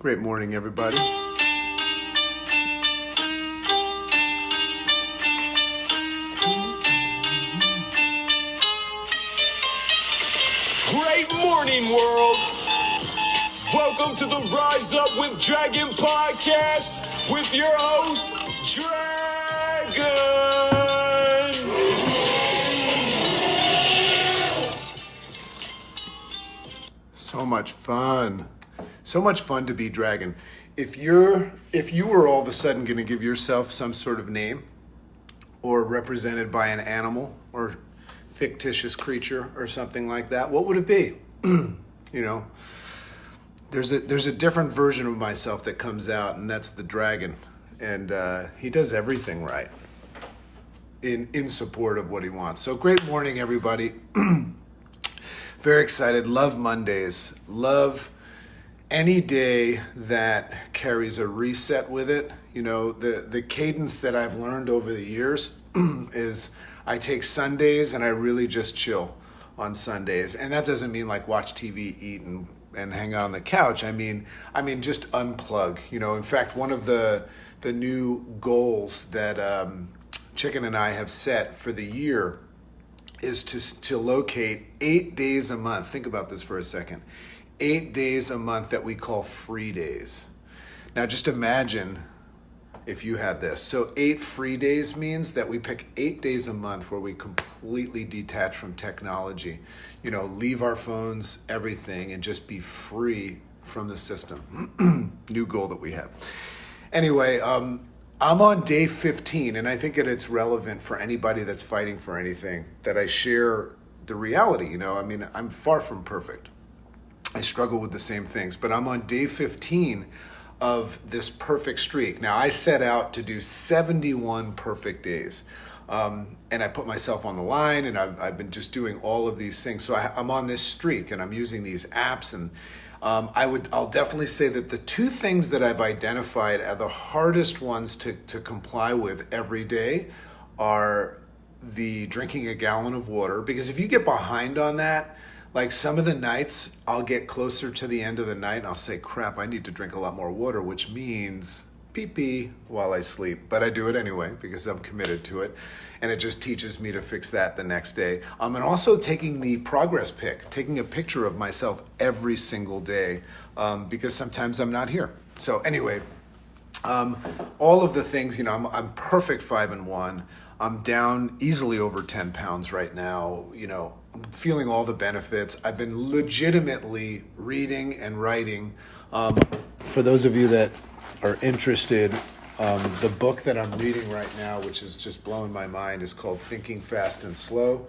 Great morning, everybody. Great morning, world. Welcome to the Rise Up with Dragon podcast with your host, Dragon. So much fun. So much fun to be Dragon. If you were all of a sudden going to give yourself some sort of name or represented by an animal or fictitious creature or something like that, what would it be? There's a different version of myself that comes out, and that's the dragon. And he does everything right in support of what he wants. So great morning, everybody. Very excited. Love Mondays. Love any day that carries a reset with it. You know, the cadence that I've learned over the years is I take Sundays and I really just chill on Sundays. And that doesn't mean like watch TV, eat, and hang out on the couch. I mean just unplug. You know, in fact, one of the new goals that Chicken and I have set for the year is to locate 8 days a month. Think about this for a second. 8 days a month that we call free days. Now just imagine if you had this. So 8 free days means that we pick 8 days a month where we completely detach from technology, leave our phones, everything, and just be free from the system. New goal that we have. Anyway, I'm on day 15, and I think that it's relevant for anybody that's fighting for anything that I share the reality. I'm far from perfect. I struggle with the same things, but I'm on day 15 of this perfect streak. Now, I set out to do 71 perfect days, and I put myself on the line, and I've been just doing all of these things. So I'm on this streak, and I'm using these apps, and I'll definitely say that the two things that I've identified are the hardest ones to comply with every day are the drinking a gallon of water, because if you get behind on that, like some of the nights I'll get closer to the end of the night and I'll say, crap, I need to drink a lot more water, which means pee-pee while I sleep. But I do it anyway because I'm committed to it. And it just teaches me to fix that the next day. And also taking the progress pic, taking a picture of myself every single day because sometimes I'm not here. So anyway, all of the things, I'm perfect 5-1. I'm down easily over 10 pounds right now. I'm feeling all the benefits. I've been legitimately reading and writing. For those of you that are interested, the book that I'm reading right now, which is just blowing my mind, is called Thinking Fast and Slow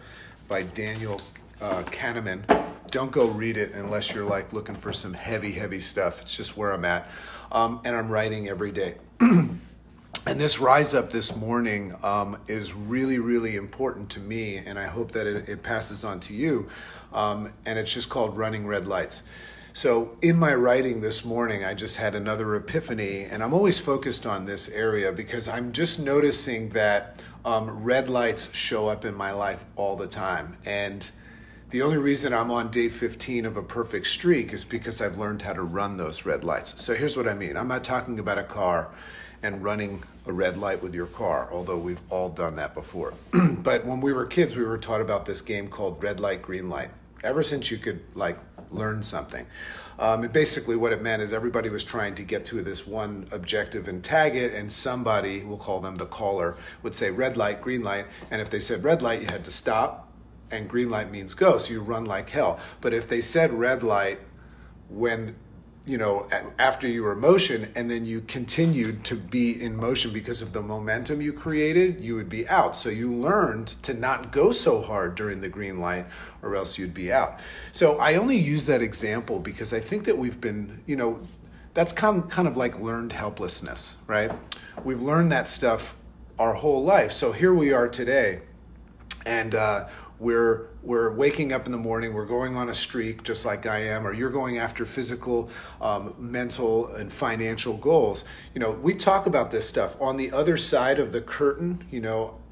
by Daniel Kahneman. Don't go read it unless you're like looking for some heavy stuff. It's just where I'm at. And I'm writing every day. And this rise up this morning is really, really important to me, and I hope that it passes on to you. And it's just called Running Red Lights. So in my writing this morning, I just had another epiphany, and I'm always focused on this area because I'm just noticing that red lights show up in my life all the time. And the only reason I'm on day 15 of a perfect streak is because I've learned how to run those red lights. So here's what I mean. I'm not talking about a car and running a red light with your car, although we've all done that before. But when we were kids, we were taught about this game called red light, green light. Ever since you could learn something. And basically what it meant is everybody was trying to get to this one objective and tag it, and somebody, we'll call them the caller, would say red light, green light, and if they said red light, you had to stop, and green light means go, so you run like hell. But if they said red light when after you were in motion and then you continued to be in motion because of the momentum you created, you would be out. So you learned to not go so hard during the green light or else you'd be out. So I only use that example because I think that we've been, that's kind of like learned helplessness, right? We've learned that stuff our whole life. So here we are today, and we're waking up in the morning, we're going on a streak just like I am, or you're going after physical, mental, and financial goals. We talk about this stuff. On the other side of the curtain,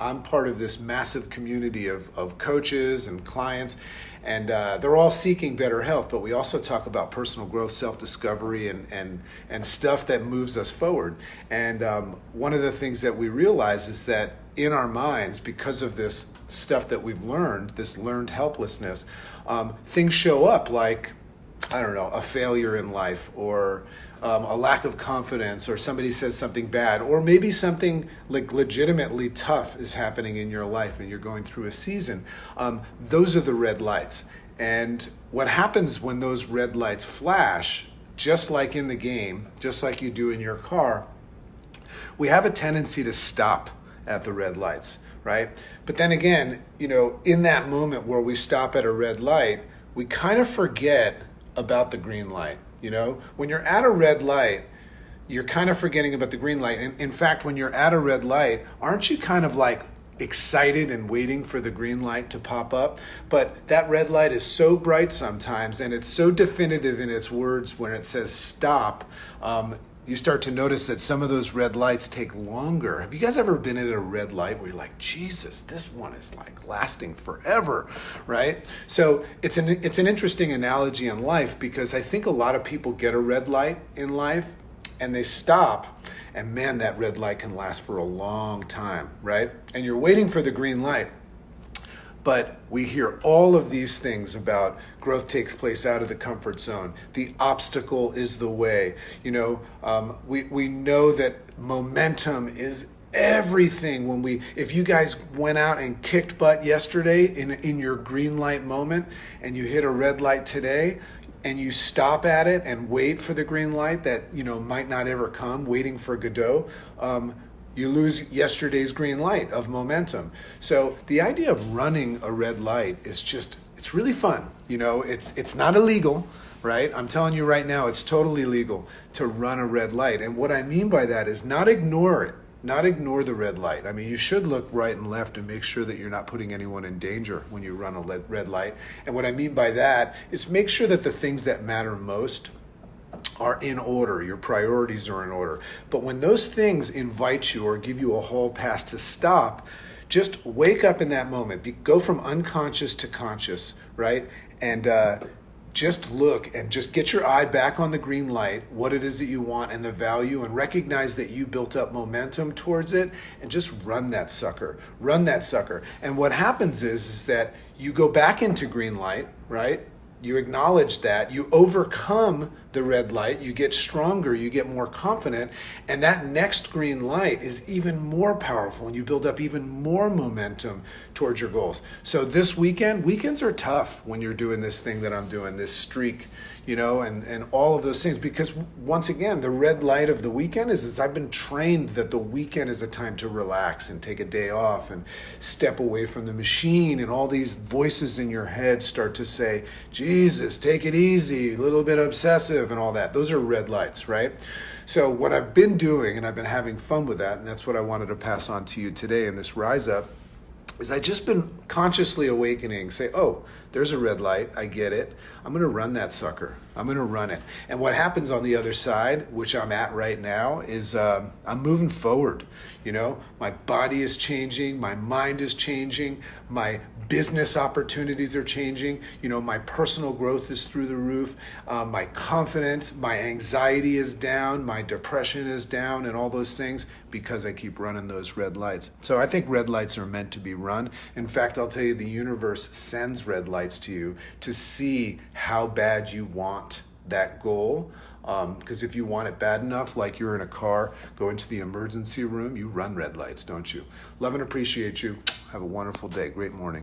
I'm part of this massive community of coaches and clients, and they're all seeking better health. But we also talk about personal growth, self-discovery, and stuff that moves us forward. And one of the things that we realize is that in our minds, because of this stuff that we've learned, this learned helplessness, things show up like, I don't know, a failure in life, or a lack of confidence, or somebody says something bad, or maybe something like legitimately tough is happening in your life and you're going through a season. Those are the red lights. And what happens when those red lights flash, just like in the game, just like you do in your car, we have a tendency to stop at the red lights, right? But then again, in that moment where we stop at a red light, we kind of forget about the green light. When you're at a red light, you're kind of forgetting about the green light. And in fact, when you're at a red light, aren't you kind of like excited and waiting for the green light to pop up? But that red light is so bright sometimes, and it's so definitive in its words when it says stop. You start to notice that some of those red lights take longer. Have you guys ever been at a red light where you're like, Jesus, this one is like lasting forever, right? So it's an interesting analogy in life, because I think a lot of people get a red light in life and they stop, and man, that red light can last for a long time, right? And you're waiting for the green light. But we hear all of these things about growth takes place out of the comfort zone. The obstacle is the way. We know that momentum is everything. If you guys went out and kicked butt yesterday in your green light moment, and you hit a red light today, and you stop at it and wait for the green light that might not ever come, waiting for Godot, you lose yesterday's green light of momentum. So the idea of running a red light is it's really fun. It's not illegal, right? I'm telling you right now, it's totally legal to run a red light. And what I mean by that is not ignore it, not ignore the red light. I mean, you should look right and left and make sure that you're not putting anyone in danger when you run a red light. And what I mean by that is make sure that the things that matter most are in order, your priorities are in order. But when those things invite you or give you a hall pass to stop, just wake up in that moment. Go from unconscious to conscious, right? And just look and just get your eye back on the green light, what it is that you want and the value, and recognize that you built up momentum towards it, and just run that sucker. Run that sucker. And what happens is that you go back into green light, right? You acknowledge that, you overcome the red light, you get stronger, you get more confident, and that next green light is even more powerful, and you build up even more momentum towards your goals. So this weekends are tough when you're doing this thing that I'm doing, this streak, and all of those things, because once again, the red light of the weekend is I've been trained that the weekend is a time to relax and take a day off and step away from the machine, and all these voices in your head start to say, Jesus, take it easy, a little bit obsessive and all that. Those are red lights, right? So what I've been doing, and I've been having fun with that, and that's what I wanted to pass on to you today in this Rise Up, is I just been consciously awakening, say, oh, there's a red light, I get it. I'm gonna run that sucker. I'm gonna run it. And what happens on the other side, which I'm at right now, is I'm moving forward. My body is changing, my mind is changing, my business opportunities are changing. My personal growth is through the roof. My confidence, my anxiety is down, my depression is down, and all those things because I keep running those red lights. So I think red lights are meant to be run. In fact, I'll tell you, the universe sends red lights to you to see how bad you want that goal. Because if you want it bad enough, like you're in a car, go into the emergency room, you run red lights, don't you? Love and appreciate you. Have a wonderful day. Great morning.